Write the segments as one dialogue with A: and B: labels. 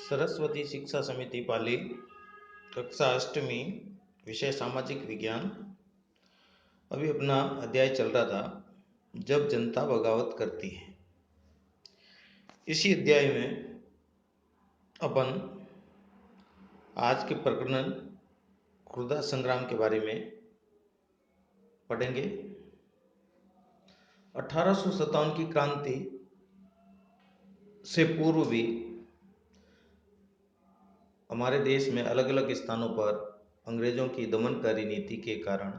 A: सरस्वती शिक्षा समिति पाली, कक्षा अष्टमी, विषय सामाजिक विज्ञान। अभी अपना अध्याय चल रहा था, जब जनता बगावत करती है। इसी अध्याय में अपन आज के प्रकरण खुर्दा संग्राम के बारे में पढ़ेंगे। 1857 की क्रांति से पूर्व भी हमारे देश में अलग अलग स्थानों पर अंग्रेजों की दमनकारी नीति के कारण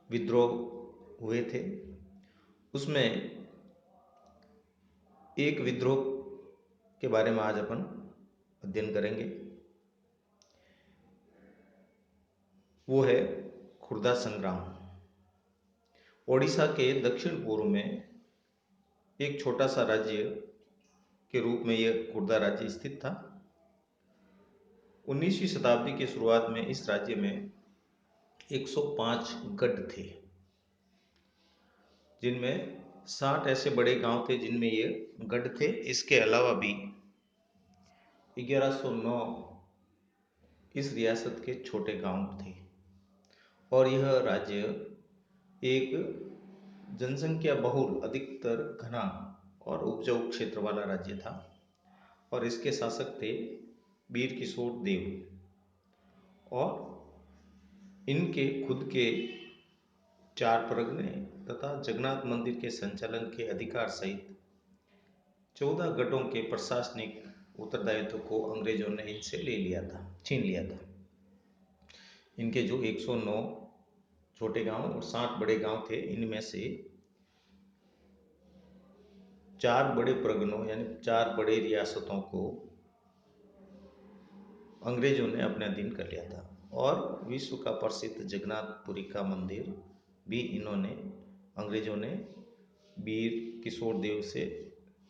A: विद्रोह हुए थे। उसमें एक विद्रोह के बारे में आज अपन अध्ययन करेंगे, वो है खुर्दा संग्राम। ओडिशा के दक्षिण पूर्व में एक छोटा सा राज्य के रूप में यह खुर्दा राज्य स्थित था। 19वीं शताब्दी की शुरुआत में इस राज्य में 105 गढ़ थे, जिनमें 60 ऐसे बड़े गांव थे जिनमें ये गढ़ थे। इसके अलावा भी 1109 इस रियासत के छोटे गांव थे और यह राज्य एक जनसंख्या बहुल, अधिकतर घना और उपजाऊ क्षेत्र वाला राज्य था और इसके शासक थे वीर किशोर देव और इनके खुद के 4 परगने तथा जगन्नाथ मंदिर के संचालन के अधिकार सहित 14 गढ़ों के प्रशासनिक उत्तरदायित्व को अंग्रेजों ने इनसे छीन लिया था। इनके जो 109 छोटे गांव और 60 बड़े गांव थे, इनमें से 4 बड़े परगनों यानी 4 बड़े रियासतों को अंग्रेजों ने अपने अधीन कर लिया था और विश्व का प्रसिद्ध जगन्नाथपुरी का मंदिर भी अंग्रेजों ने वीर किशोर देव से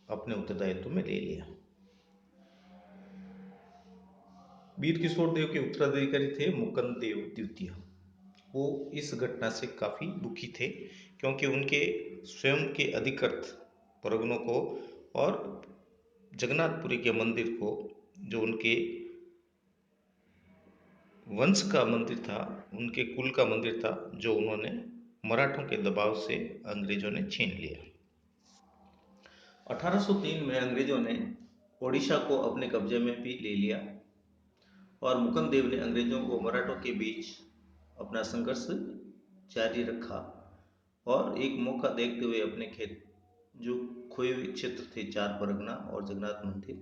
A: अपने उत्तरदायित्व में ले लिया। वीर किशोर देव के उत्तराधिकारी थे मुकुंद देव द्वितीय। वो इस घटना से काफी दुखी थे क्योंकि उनके स्वयं के अधिकृत परगनों को और जगन्नाथपुरी के मंदिर को, जो उनके वंश का मंदिर था, उनके कुल का मंदिर था, जो उन्होंने मराठों के दबाव से अंग्रेजों ने छीन लिया। 1803 में अंग्रेजों ने ओडिशा को अपने कब्जे में भी ले लिया और मुकुंद देव ने अंग्रेजों को मराठों के बीच अपना संघर्ष जारी रखा और एक मौका देखते हुए अपने जो खोए हुए क्षेत्र थे 4 परगना और जगन्नाथ मंदिर,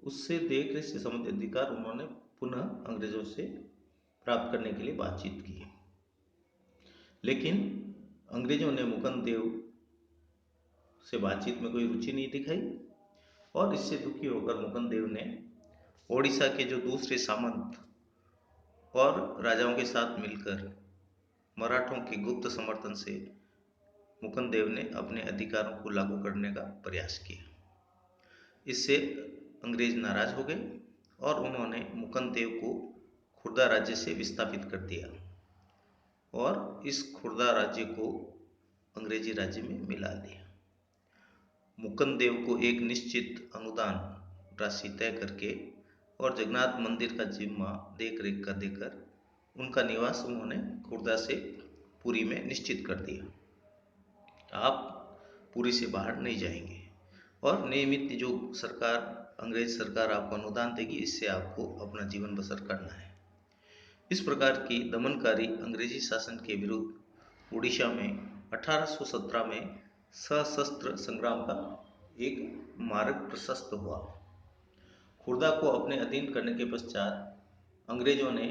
A: उससे देख रेख से संबंधित अधिकार उन्होंने पुनः अंग्रेजों से प्राप्त करने के लिए बातचीत की। लेकिन अंग्रेजों ने मुकुंद देव से बातचीत में कोई रुचि नहीं दिखाई और इससे दुखी होकर मुकुंद देव ने ओडिशा के जो दूसरे सामंत और राजाओं के साथ मिलकर मराठों के गुप्त समर्थन से मुकुंद देव ने अपने अधिकारों को लागू करने का प्रयास किया। इससे अंग्रेज नाराज हो गए और उन्होंने मुकुंद देव को खुर्दा राज्य से विस्थापित कर दिया और इस खुर्दा राज्य को अंग्रेजी राज्य में मिला दिया। मुकुंद देव को एक निश्चित अनुदान राशि तय करके और जगन्नाथ मंदिर का जिम्मा देख रेख का देकर उनका निवास उन्होंने खुर्दा से पुरी में निश्चित कर दिया। आप पुरी से बाहर नहीं जाएंगे और नियमित जो अंग्रेज सरकार आपको अनुदान देगी, इससे आपको अपना जीवन बसर करना है। इस प्रकार की दमनकारी अंग्रेजी शासन के विरुद्ध उड़ीसा में 1817 में सशस्त्र संग्राम का एक मार्ग प्रशस्त हुआ। खुर्दा को अपने अधीन करने के पश्चात अंग्रेजों ने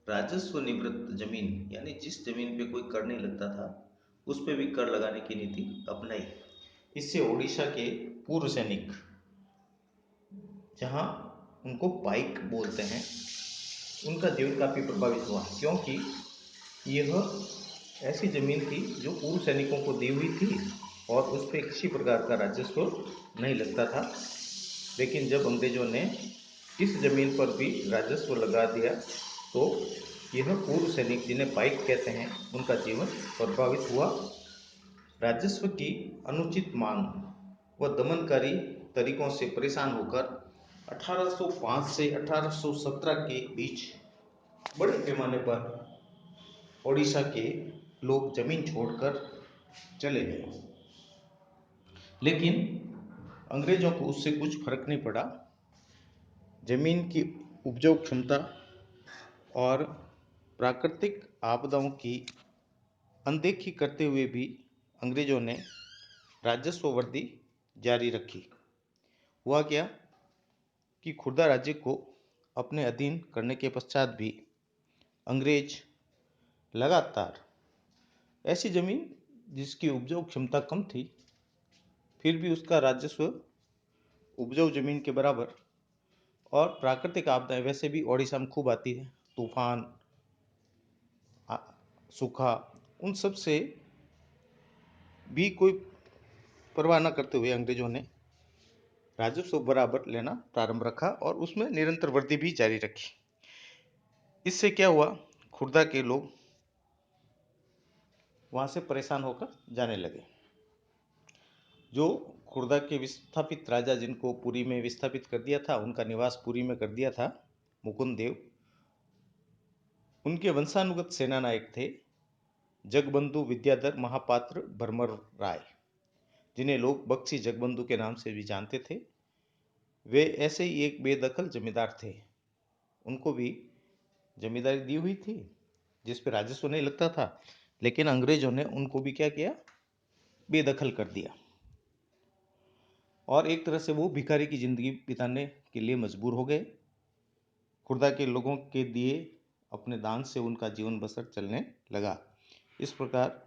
A: राजस्व निवृत्त जमीन यानी जिस जमीन पे कोई कर नहीं लगता था उस पे भी कर लगाने की नीति अपनाई। इससे ओडिशा के पूर्व सैनिक, जहां उनको पाइक बोलते हैं, उनका जीवन काफी प्रभावित हुआ क्योंकि यह ऐसी जमीन थी जो पूर्व सैनिकों को दी हुई थी और उस पर किसी प्रकार का राजस्व नहीं लगता था। लेकिन जब अंग्रेजों ने इस जमीन पर भी राजस्व लगा दिया तो यह पूर्व सैनिक, जिन्हें पाइक कहते हैं, उनका जीवन प्रभावित हुआ। राजस्व की अनुचित मांग व दमनकारी तरीकों से परेशान होकर 1805 से 1817 के बीच बड़े पैमाने पर ओडिशा के लोग जमीन छोड़कर चले गए। लेकिन अंग्रेजों को उससे कुछ फर्क नहीं पड़ा। जमीन की उपजाऊ क्षमता और प्राकृतिक आपदाओं की अनदेखी करते हुए भी अंग्रेजों ने राजस्व वृद्धि जारी रखी। हुआ क्या कि खुर्दा राज्य को अपने अधीन करने के पश्चात भी अंग्रेज लगातार ऐसी जमीन जिसकी उपजाऊ क्षमता कम थी, फिर भी उसका राजस्व उपजाऊ जमीन के बराबर, और प्राकृतिक आपदाएं वैसे भी ओडिशा में खूब आती है, तूफान, सूखा, उन सब से भी कोई परवाह न करते हुए अंग्रेजों ने राजस्व बराबर लेना प्रारंभ रखा और उसमें निरंतर वृद्धि भी जारी रखी। इससे क्या हुआ, खुर्दा के लोग वहां से परेशान होकर जाने लगे। जो खुर्दा के विस्थापित राजा, जिनको पुरी में विस्थापित कर दिया था, उनका निवास पुरी में कर दिया था, मुकुंद देव, उनके वंशानुगत सेनानायक थे जगबंधु विद्याधर महापात्र भरमर राय, जिन्हें लोग बख्शी जगबंधु के नाम से भी जानते थे। वे ऐसे ही एक बेदखल जमींदार थे। उनको भी जमींदारी दी हुई थी जिस पे राजस्व नहीं लगता था, लेकिन अंग्रेजों ने उनको भी क्या किया, बेदखल कर दिया और एक तरह से वो भिखारी की जिंदगी बिताने के लिए मजबूर हो गए। खुर्दा के लोगों के दिए अपने दान से उनका जीवन बसर चलने लगा। इस प्रकार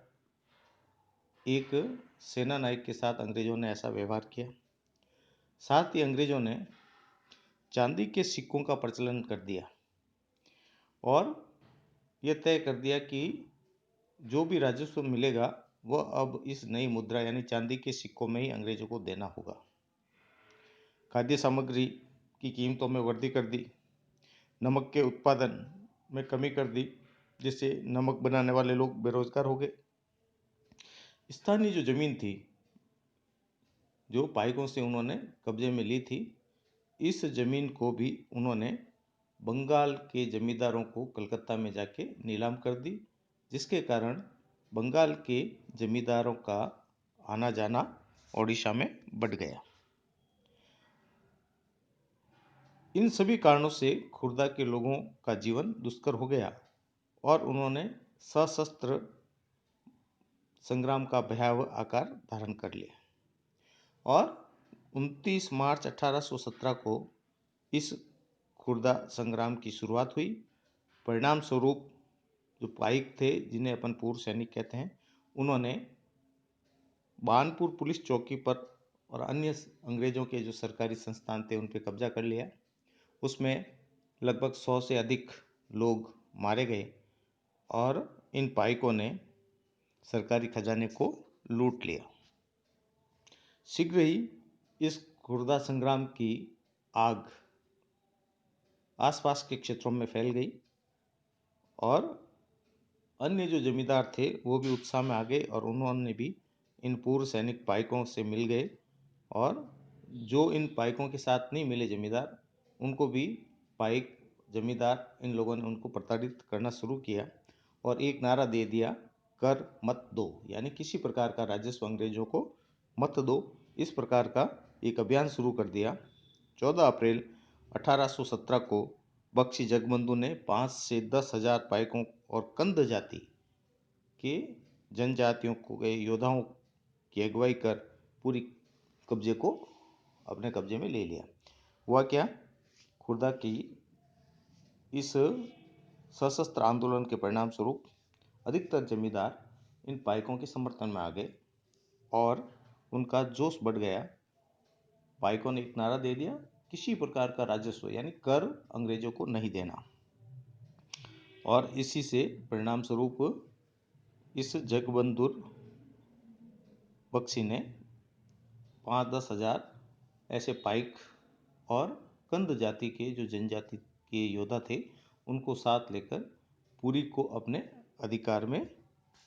A: एक सेना नायक के साथ अंग्रेजों ने ऐसा व्यवहार किया। साथ ही अंग्रेजों ने चांदी के सिक्कों का प्रचलन कर दिया और यह तय कर दिया कि जो भी राजस्व मिलेगा वह अब इस नई मुद्रा यानी चांदी के सिक्कों में ही अंग्रेजों को देना होगा। खाद्य सामग्री की कीमतों में वृद्धि कर दी, नमक के उत्पादन में कमी कर दी, जिससे नमक बनाने वाले लोग बेरोजगार हो गए। स्थानीय जो जमीन थी, जो पाइकों से उन्होंने कब्जे में ली थी, इस जमीन को भी उन्होंने बंगाल के जमींदारों को कलकत्ता में जाके नीलाम कर दी, जिसके कारण बंगाल के जमींदारों का आना जाना ओडिशा में बढ़ गया। इन सभी कारणों से खुर्दा के लोगों का जीवन दुष्कर हो गया और उन्होंने सशस्त्र संग्राम का भयावह आकार धारण कर लिया और 29 मार्च 1817 को इस खुर्दा संग्राम की शुरुआत हुई। परिणाम स्वरूप जो पाइक थे, जिन्हें अपन पूर्व सैनिक कहते हैं, उन्होंने बानपुर पुलिस चौकी पर और अन्य अंग्रेजों के जो सरकारी संस्थान थे उन पर कब्जा कर लिया। उसमें लगभग 100 से अधिक लोग मारे गए और इन पाइकों ने सरकारी खजाने को लूट लिया। शीघ्र ही इस खुर्दा संग्राम की आग आसपास के क्षेत्रों में फैल गई और अन्य जो जमींदार थे वो भी उत्साह में आ गए और उन्होंने भी इन पूर्व सैनिक पाइकों से मिल गए और जो इन पाइकों के साथ नहीं मिले जमींदार, उनको भी पाइक जमींदार, इन लोगों ने उनको प्रताड़ित करना शुरू किया और एक नारा दे दिया, कर मत दो, यानी किसी प्रकार का राजस्व अंग्रेजों को मत दो। इस प्रकार का एक अभियान शुरू कर दिया। 14 अप्रैल 1817 को बख्शी जगबंधु ने 5 से 10 हजार पाइकों और कंद जाति के जनजातियों को योद्धाओं की अगुवाई कर पूरी कब्जे को अपने कब्जे में ले लिया। हुआ क्या, खुर्दा की इस सशस्त्र आंदोलन के परिणाम स्वरूप अधिकतर जमींदार इन पाइकों के समर्थन में आ गए और उनका जोश बढ़ गया। पाइकों ने एक नारा दे दिया, किसी प्रकार का राजस्व यानी कर अंग्रेजों को नहीं देना, और इसी से परिणाम स्वरूप इस जगबंधु बख्शी ने 5-10 हजार ऐसे पाइक और कंद जाति के जो जनजाति के योद्धा थे उनको साथ लेकर पुरी को अपने अधिकार में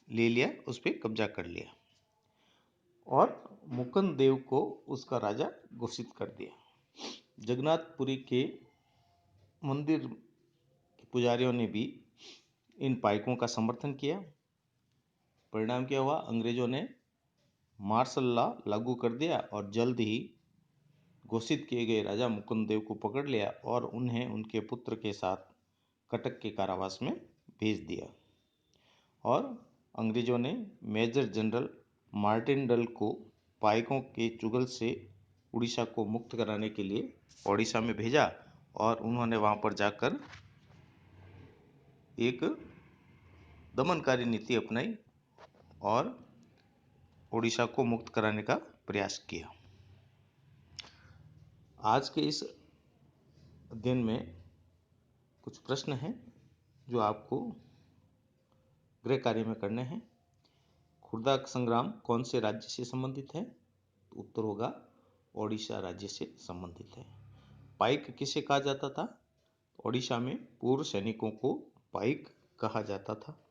A: ले लिया, उस पर कब्जा कर लिया और मुकुंद देव को उसका राजा घोषित कर दिया। जगन्नाथपुरी के मंदिर पुजारियों ने भी इन पाइकों का समर्थन किया। परिणाम क्या हुआ? अंग्रेजों ने मार्शल लॉ लागू कर दिया और जल्द ही घोषित किए गए राजा मुकुंद देव को पकड़ लिया और उन्हें उनके पुत्र के साथ कटक के कारावास में भेज दिया। और अंग्रेजों ने मेजर जनरल मार्टिन डल को पाइकों के चुगल से उड़ीसा को मुक्त कराने के लिए ओडिशा में भेजा और उन्होंने वहां पर जाकर एक दमनकारी नीति अपनाई और ओडिशा को मुक्त कराने का प्रयास किया। आज के इस अध्ययन में कुछ प्रश्न हैं जो आपको गृह कार्य में करने हैं। खुर्दा संग्राम कौन से राज्य से संबंधित है? तो उत्तर होगा ओडिशा राज्य से संबंधित है। पाइक किसे कहा जाता था? ओडिशा में पूर्व सैनिकों को पाइक कहा जाता था।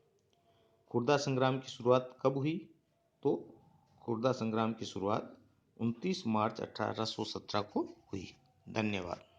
A: खुर्दा संग्राम की शुरुआत कब हुई? तो खुर्दा संग्राम की शुरुआत 29 मार्च 1817 को हुई। धन्यवाद।